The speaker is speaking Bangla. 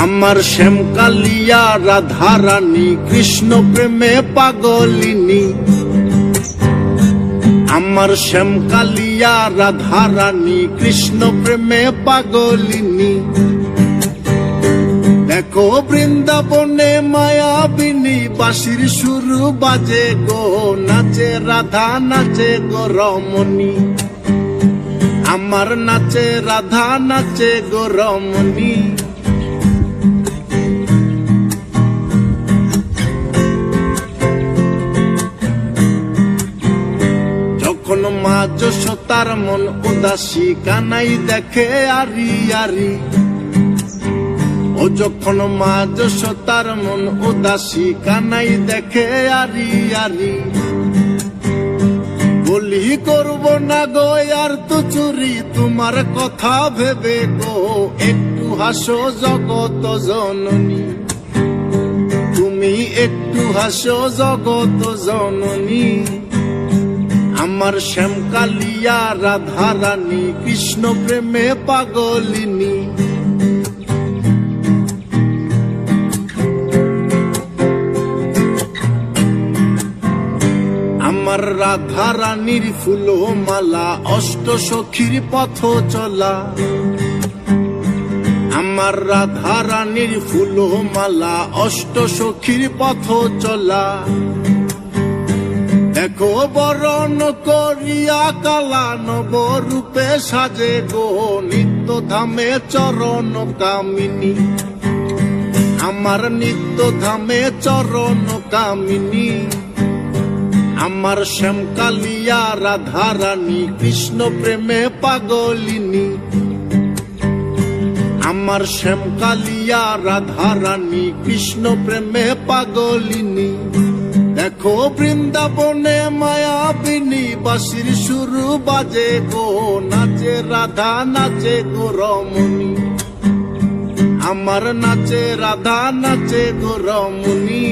আমার শ্যামকালিয়া রাধা রানী কৃষ্ণ প্রেমে পাগলিনী। আমার শ্যামকালিয়া রাধা রানী কৃষ্ণ প্রেমে পাগলিনী। দেখো বৃন্দাবনে মায়াবিনী বাঁশির সুর বাজে গো, নাচে রাধা নাচে গো রমণী। আমার নাচে রাধা নাচে গো রমণী। যখন মা যশোদার মন উদাসী কানাই দেখে আরি আরি। ও যখন মা যশোদার মন উদাসী কানাই দেখে আরি আরি। বলি করব না গো আর তো চুরি তোমার কথা ভেবে গো, একটু হাসো জগত জননী। তুমি একটু হাসো জগত জননী। আমার শ্যামকালিয়া রাধা রানী কৃষ্ণ প্রেমে পাগলিনী। আমার রাধা রানীর ফুলো মালা অষ্ট সখীর পথ চলা। আমার রাধা রানীর ফুলো মালা অষ্ট সখীর পথ চলা। দেখো বরণ করিয়া কালা নব রূপে সাজে গো, নিত্য ধামে চরণ কামিনী। আমার নিত্য ধামে চরণ কামিনী। আমার শ্যামকালিয়া রাধা রানী কৃষ্ণ প্রেমে পাগলিনী। আমার শ্যামকালিয়া রাধা রানী কৃষ্ণ প্রেমে পাগলিনী। দেখো বৃন্দাবনে মায়াবিনী বাঁশির সুর বাজে গো, নাচে রাধা নাচে গো রমণী। আমার নাচে রাধা নাচে গো রমণী।